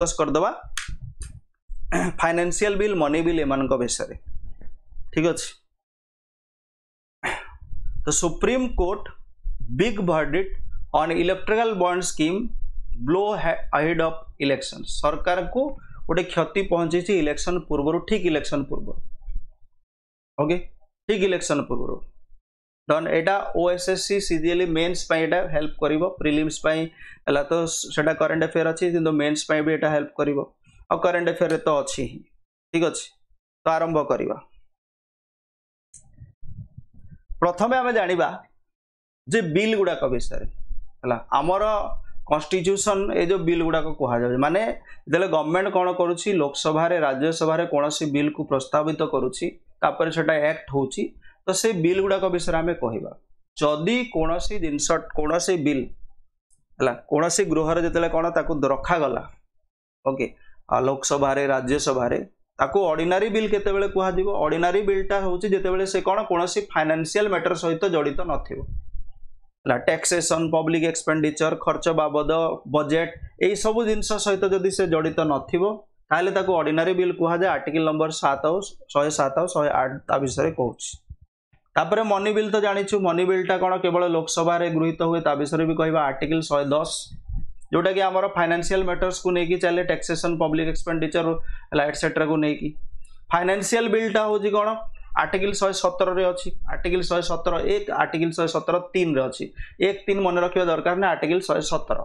Discuss करदबा financial bill money bill एमान विषय ठीक अच्छे। तो supreme court big verdict on electrical bond scheme blow ahead of election सरकार को गोटे क्षति पहुंची इलेक्शन पूर्व ठीक इलेक्शन पूर्व ओके ठीक इलेक्शन पूर्व डन एटा ओएसएससी सीजीएल मेंस पे एटा हेल्प करिवो प्रीलिम्स पे हला तो सेटा करंट अफेयर अछि किंतु मेंस पे भी एटा हेल्प करिवो आ करंट अफेयर तो अछि ठीक अछि। तो आरंभ करिवा प्रथमे आमे जानिबा जे बिल गुडा का विषय हला हमर कॉन्स्टिट्यूशन ए जो बिल गुडा को कहा जाय माने देले गवर्नमेंट कोन करूची लोकसभा रे राज्यसभा रे कोनोसी बिल को प्रस्तावित करूची तापर सेटा एक्ट होची तो से बिल गुडा का विषय आमे कहिबा जदी कोनोसी जिंस कोनोसी बिल हला कोनोसी गृह रे जतले कोन ताकू रखा गला ओके लोकसभा रे राज्यसभा रे ताकू ऑर्डिनरी बिल केते बेले कहा दिबो ऑर्डिनरी बिलटा होची जेते बेले से कोन कोनोसी फाइनेंशियल मैटर सहित जड़ित नथिबो हला टैक्सेशन पब्लिक एक्सपेंडिचर खर्च बाबद बजेट एई सब जिंस सहित जदी से जड़ित नथिबो ताले ताकू ऑर्डिनरी बिल कहा जाय आर्टिकल नंबर 7 107 108 ता विषय कहूची। तापर मनी बिल तो जानिछु मनी बिलटा कोन केवल लोकसभा रे गृहीत हुए ता विषय भी कहबा आर्टिकल 110 जोटा कि हमर फाइनेंशियल मैटर्स को नेकी चले टैक्सेशन पब्लिक एक्सपेंडिचर एटसेट्रा को नेकी फाइनेंशियल बिलटा होजी कोन आर्टिकल 117 रे अछि आर्टिकल 117 1 आर्टिकल 117 3 रे अछि 1 3 मन रखियो दरकार ना आर्टिकल 117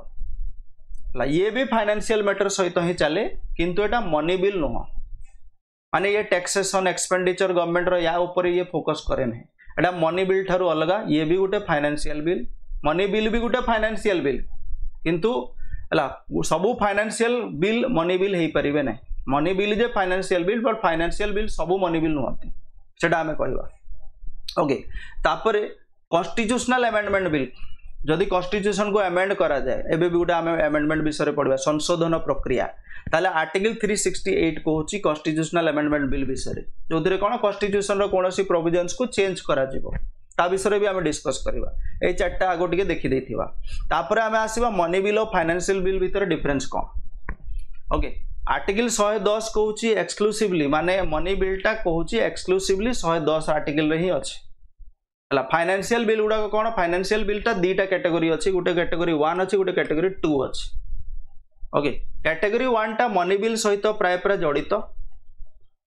ला ये भी फाइनेंशियल मैटर सहित ही चले किंतु एटा मनी बिल नुह माने ये टैक्सेशन एक्सपेंडिचर गवर्नमेंट रो या ऊपर ये फोकस करे नै एटा मनी बिल ठारू अलगा ये भी गोटे फाइनेंशियल बिल मनी बिल भी गोटे फाइनेंशियल बिल किंतु हला सब फाइनेंशियल बिल मनी बिल हेई परिबे नै money bill J financial bill but financial bill सब मनी बिल नुहति सेटा हमें कहवा ओके। तापर कॉन्स्टिट्यूशनल अमेंडमेंट बिल जदि कॉन्स्टिट्यूशन को अमेंड करा जाए एबे भी गोटे आमे अमेंडमेंट विषय पढ़वा संशोधन प्रक्रिया ताले आर्टिकल 368 कहूची कॉन्स्टिट्यूशनल अमेंडमेंट बिल विषय जोथिरे कोन कॉन्स्टिट्यूशन रो कोनोसी प्रोविजंस को चेंज करा जिवो ता विषय भी हमें डिस्कस करवा ए चारटा आगो टिके देखि देथिबा। तापर हमें आसीबा मनी बिल और फाइनेंशियल बिल भीतर डिफरेंस कोन ओके। आर्टिकल 110 कहूची एक्सक्लूसिवली माने मनी बिलटा कहूची एक्सक्लूसिवली 110 आर्टिकल रे ही अछि हला फाइनेंशियल बिल गुडा कोन फाइनेंशियल बिलटा दीटा कैटेगरी अछि गोटे कैटेगरी 1 अछि गोटे कैटेगरी 2 अछि ओके। कैटेगरी 1 टा मनी बिल सहित प्राय प्राय जड़ित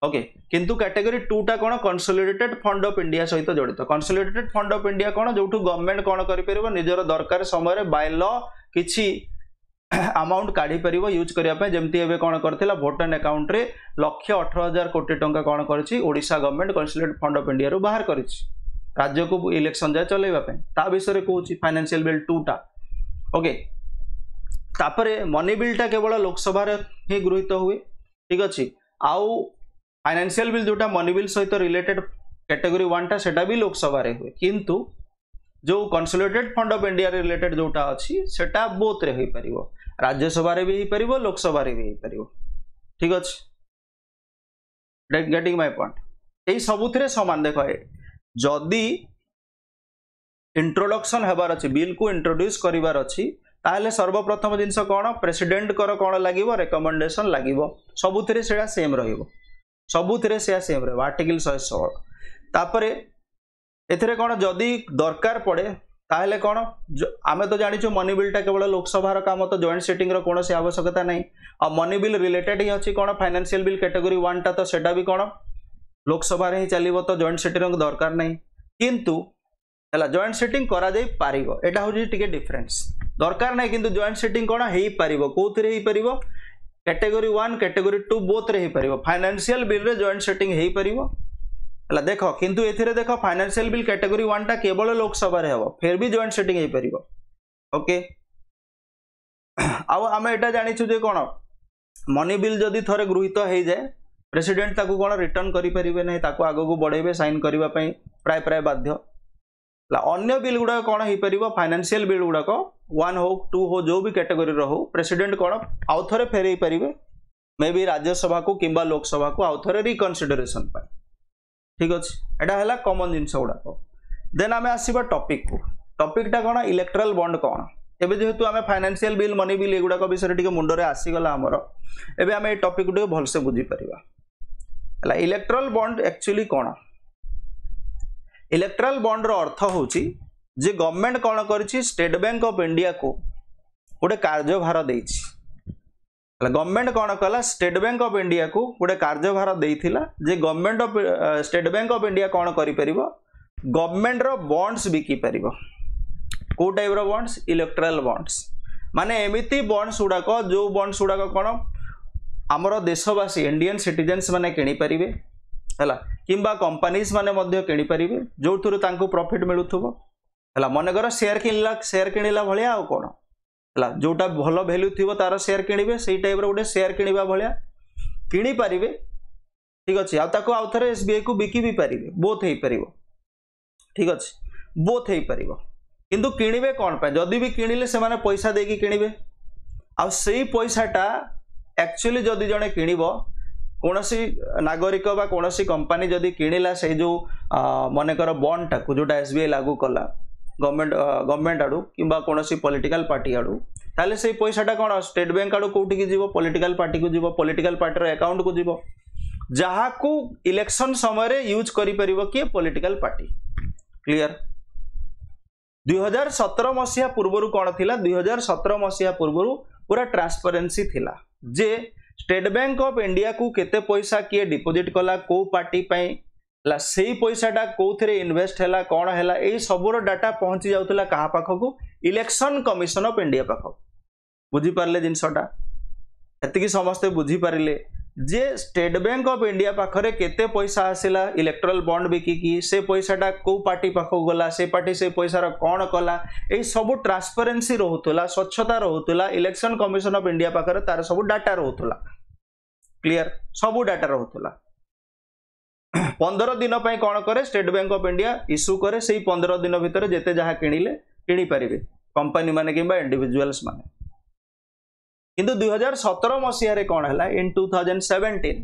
ओके किंतु कैटेगरी 2 टा कोन कंसोलिडेटेड फंड ऑफ इंडिया सहित जड़ित कंसोलिडेटेड फंड ऑफ इंडिया कोन जोठू गवर्नमेंट कोन करि परिबो निजर दरकार समय रे बाय लॉ किछि अमाउंट काढी परिबो यूज करिया पे जेमति एबे कोन करथिला वोटर अकाउंट रे 1,18,000 कोटी टंका कोन करछि Odisha government consolidated fund of India रो बाहर करिछि राज्य को इलेक्शन जाय चलेबा पे ता विषय कहूची फाइनेंशियल बिल 2 टा ओके। तापरे मनी बिलटा केवल लोकसभा रे ही गृहीत हुए ठीक अछि आउ फाइनेंशियल बिल जोटा मनी बिल सहित रिलेटेड कैटेगरी 1 टा सेटा भी लोकसभा रे हुए किंतु जो consolidated fund of India related जोटा अछि सेटा बोथ रे होई परिबो राज्यसभा रे भी होई परिबो लोकसभा रे भी होई परिबो ठीक अछि गेटिंग माय पॉइंट एई सबुथिरे समान देखो जदि इंट्रोडक्शन हेबार अछि बिल को इंट्रोड्यूस करिवार अछि ताले सर्वप्रथम जिंस कोन प्रेसिडेंट कर कोन लागिवो रिकमेंडेशन लागिवो सबुथिरे सेडा सेम रहिवो सबुथिरे से सेम रहिवो आर्टिकल 116 तापरे एथिरे कोन जदि दरकार पड़े ताहले कोन आमे तो जानिछु मनी बिलटा केवल लोकसभा रो काम तो जॉइंट सेटिंग रो कोनोसी आवश्यकता नै आ मनी बिल रिलेटेड ही अछि कोन फाइनेंशियल बिल कैटेगरी 1 टा तो सेटा भी कोन लोकसभा रे ही चलिबो तो जॉइंट सेटिंग रो दरकार नै किंतु हला जॉइंट सेटिंग करा जाई पारिबो एटा होजी टिके डिफरेंस दरकार नै किंतु जॉइंट सेटिंग कोन हेई पारिबो कोथिरे हेई पारिबो कैटेगरी 1 कैटेगरी 2 बोथ रे हेई पारिबो फाइनेंशियल बिल रे जॉइंट सेटिंग हेई पारिबो हला देखो किंतु एथिरे देखो फाइनेंशियल बिल कैटेगरी 1 टा केवल लोकसभा रे हबो फिर भी जॉइंट सेटिंग हेई परिबो ओके। आउ आमे एटा जानिछु जे कोन मनी बिल जदी थरे गृहीत हेई जाय प्रेसिडेंट ताकू कोन रिटर्न करि परिबे नै ताकू आगो को बढ़ेबे साइन करिवा पई प्राय प्राय बाध्य ला अन्य बिल गुडा कोन हेई परिबो फाइनेंशियल बिल गुडा को 1 हो 2 हो जो भी कैटेगरी रो हो प्रेसिडेंट कोन आउ थरे फेरेई परिबे मे बी राज्यसभा को किंबा लोकसभा को आउ थरे रिकन्सिडरेशन पाई ठीक अछि एटा हला कॉमन जिंस गुडा को देन आमे आसीबा टॉपिक को टॉपिक टा कोन इलेक्टोरल बॉन्ड कोन एबे जेहेतु आम फाइनेंशियल बिल मनी बिल एगुड़ाक विषय मुंडे आसीगला आमर एबे आम ये टॉपिक टे भलसे बुझी परिबा। इलेक्ट्रल बॉन्ड एक्चुअली कौन? इलेक्ट्रल बॉन्ड रो अर्थ होची जे गवर्नमेंट कौन करिछि स्टेट बैंक ऑफ इंडिया को गोटे कार्यभार देइछि। गवर्नमेंट कौन कला स्टेट बैंक ऑफ इंडिया को गोटे कार्यभार देइथिला जे government of state bank of India कौन करि परिबो गवर्नमेंट रो बॉन्ड्स बिकी परिबो। को टाइप रो बॉन्ड्स? इलेक्ट्रल बॉन्ड्स माने एमिति बॉन्ड्स गुड़ाक जो बॉन्ड्स गुड़ाक कौन आमर देशवासी इंडियन सिटीजन्स माने किनी परिबे हला किंबा कंपनीज माने मध्य किनी परिबे जो थुरु तांको प्रॉफिट मिलुथबो हला। मनगर शेयर किनिला भलिया आ कोन हला जोटा भलो वैल्यू थिबो तार शेयर किनिबे सेही टाइप रो गोटे शेयर किनिबा भलिया किनी परिबे। ठीक अछि आ ताको आउ थरे एसबीआई को बिकी भी परिबे बोथ हेई परिबो। ठीक अछि बोथ हेई परिबो किंतु किनिबे कोन पे जदी भी किनिले से माने पैसा देकी किनिबे आ सेही पैसाटा एक्चुअली जदी जने किनिबो कोनोसी नागरिक बा कोनोसी कंपनी जदी किनिला से जो मनकर बॉन्ड टाकू जोटा एसबीआई लागू कला गवर्नमेंट आडू किंबा कोनोसी पॉलिटिकल पार्टी आडू ताले से पैसाटा कोन स्टेट बैंक आडू कोठी की जीवो पॉलिटिकल पार्टी को जीवो पॉलिटिकल पार्टी रो अकाउंट को जीवो जहा को इलेक्शन समय रे यूज करि परिबो कि पॉलिटिकल पार्टी। क्लियर? 2017 मसिया पूर्वरु कोन थिला 2017 मसिया पूर्वरु पूरा ट्रांसपेरेंसी थिला जे स्टेट बैंक ऑफ इंडिया को केते पैसा किए डिपोजिट कला को पार्टी पई ला सेही पैसाटा कोथरे इन्वेस्ट हैला कोन हैला एई सबरो डाटा पहुंची जाउतला कहा पाखकू इलेक्शन कमिशन ऑफ इंडिया पाखक। बुझी पारले जिनसटा एतिकी समस्त बुझी पारिले जे स्टेट बैंक ऑफ इंडिया पाखरे केते पैसा आसिला इलेक्ट्रल बॉन्ड बिकी की से पैसाटा को पार्टी पाखक गला से पार्टी से पैसार कोन कला एई सब ट्रांसपेरेंसी रहउतला स्वच्छता रहउतला इलेक्शन कमिशन ऑफ इंडिया पाखरे तार सब डाटा रहउतला। क्लियर? सब डाटा रहउतला 15 दिन पई कोन करे state bank of India issue करे सेही 15 दिन भितर जेते जहा किनिले किनी परिबे कंपनी माने किबा इंडिविजुअल्स माने। किंतु 2017 मसिया रे कोन हला इन 2017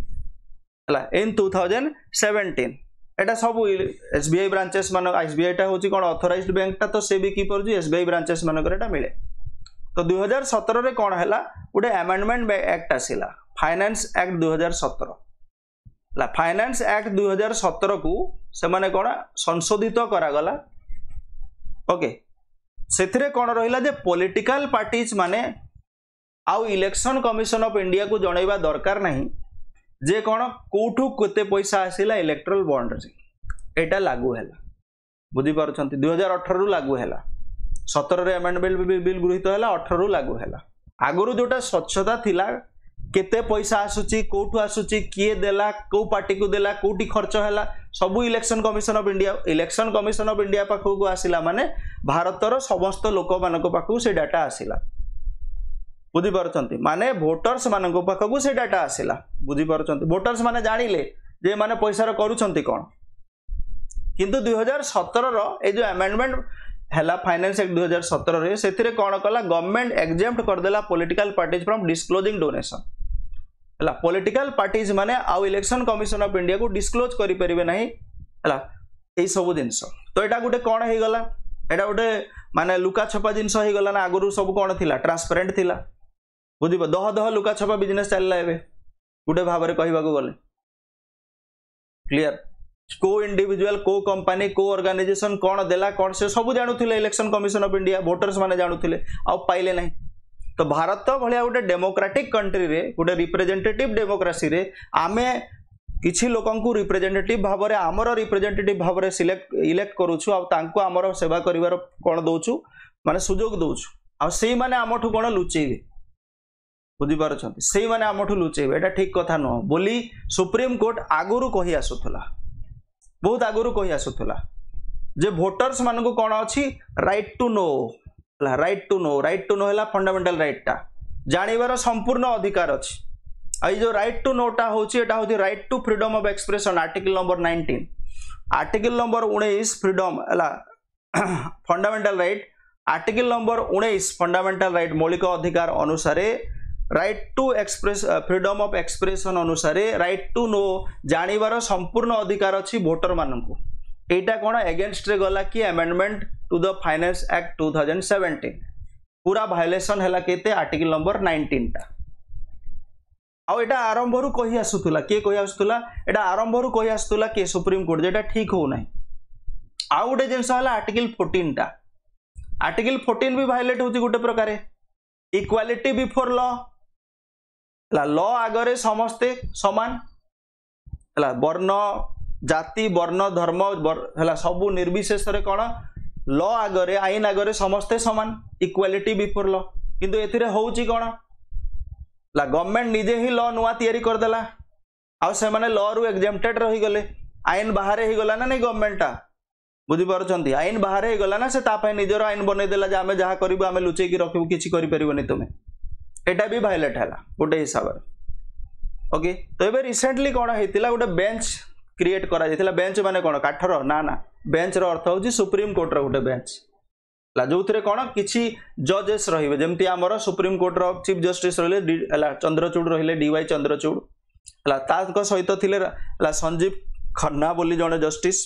हला इन 2017 एटा सब एसबीआई ब्रांचेस मान एसबीआई टा होची कोन ऑथराइज्ड बैंक टा तो से भी की परजु एसबीआई ब्रांचेस मान करे एटा मिले। तो 2017 रे कोन हला उडे अमेंडमेंट एक्ट आसिला फाइनेंस एक्ट 2017 ला फाइनेंस एक्ट 2017 को से माने कोन संशोधित करा गला। ओके सेथिरे कोन रहिला जे पॉलिटिकल पार्टीज माने आउ इलेक्शन कमिशन ऑफ इंडिया को जनैबा दरकार नहीं जे कोन कोठू केते पैसा आसिला इलेक्ट्रल बॉन्ड रे एटा लागू हैला। बुझी पारछंती 2018 रु लागू हैला 17 रे अमेंडमेंट बिल गृहीत हैला 18 रु लागू हैला। आगरु जोटा स्वच्छता थिला केते पैसा आसुची कोठू आसुची किए देला को पार्टी को देला कोठी खर्च हैला सब इलेक्शन कमिशन ऑफ इंडिया पाखो को आसिला माने भारतर समस्त लोक मानको पाखो से डाटा आसिला। बुझी पारछंती माने वोटर्स मानको पाखो से डाटा आसिला। बुझी पारछंती वोटर्स माने जानिले जे माने पैसा रो करूछंती कोन। किंतु 2017 रो ए जो अमेंडमेंट हैला फाइनेंस एक्ट 2017 रे सेथिरे कोन कला गवर्नमेंट एग्जेम्प्ट कर देला political parties from disclosing donation हला। पॉलिटिकल पार्टीज माने आउ इलेक्शन कमिशन ऑफ इंडिया को डिस्क्लोज करि परिबे नाही हला एई सब जिंस। तो एटा गुटे कोन हे गला एटा गुटे माने लुका छपा जिंस हे गला ना आगरु सब कोन थिला ट्रांसपेरेंट थिला। बुझिबो दह लुका छपा बिजनेस चलला एबे गुटे भाबरे कहिबा को गले। क्लियर? को इंडिविजुअल को कंपनी को ऑर्गेनाइजेशन कौन देला कौन से सब जानुथिले election commission of India voters माने जानुथिले आ पाइले नहीं। तो भारत भलिया गोटे डेमोक्रेटिक कंट्री रे गोटे रिप्रेजेंटेटिव डेमोक्रेसी रे आमे किछि लोकन को रिप्रेजेंटेटिव भाबरे हमर रिप्रेजेंटेटिव भाबरे इलेक्ट करूछु आ तांको हमर सेवा करिवार कोन दोछु माने सुजोग दोछु आ सेही माने हमठु कोन लुचेबे। बुझी पारछंती सेही माने हमठु लुचेबे एटा ठीक कथा न बोली सुप्रीम कोर्ट आगुरु कहि आसुथला बहुत आगुरु कहि आसुथला जे वोटर्स मानको कोन अछि right to know right to know हैला फंडामेंटल राइट टा जानिबार संपूर्ण अधिकार अछि। आई जो राइट टू नो टा होछि एटा होछि right to freedom of expression article number 19 article number 19 freedom हैला fundamental right article number 19 fundamental right मौलिक अधिकार अनुसारे right to express freedom of expression अनुसारे राइट टू नो जानिबार संपूर्ण अधिकार अछि वोटर माननकु। एटा कोन अगेंस्ट रे गला कि amendment to the finance act 2017 पूरा भायोलेसन है केते आर्टिकल नंबर 19 टा आउ आरंभ रू कही आसुला किए कही आसुला एटा आरंभ रू कही आसुला किए सुप्रीम कोर्ट जेटा ठीक हो ना आउ गोटे जिनस आर्टिकल 14 टा आर्टिकल 14 भी भायोलेट होची गोटे प्रकार इक्वालिटी बिफोर लॉ आगरे समस्ते समान वर्ण जाति वर्ण धर्म सबू निर्विशेष कौन लॉ आगरे आईन आगरे समस्ते समान इक्वालिटी बिफोर लॉ किंतु एथिरे होउची कौन गवर्नमेंट निजे ही लॉ नुआ तैयारी करदेला आउ से माने लॉ रु एग्जेम्प्टेड रही गले आईन बाहर ही गला ना नहीं गवर्नमेंट बुझी पारुछंती आईन बाहर ही गला ना से तापाई निजर आईन बनै देला जे आमे जहा करिबो आमे लुचै कि रखिबो किछि करि परिबोनी तुमे एटा भी वायलेट हैला गोटे हिसाब रे ओके तो एबे रिसेंटली कोन हेतिला गोटे बेंच क्रिएट करा जायतिला बेंच माने कोन काठर ना ना बेंच रो अर्थ होची सुप्रीम कोर्ट रो गोटे बेंच ला जोथरे कोन किछि जजेस रहिबे जेमति हमर सुप्रीम कोर्ट रो चीफ जस्टिस रहले हला चंद्रचूड़ रहले डीवाई चंद्रचूड़ हला ताको सहित थिले हला संजीव खन्ना बोली जने जस्टिस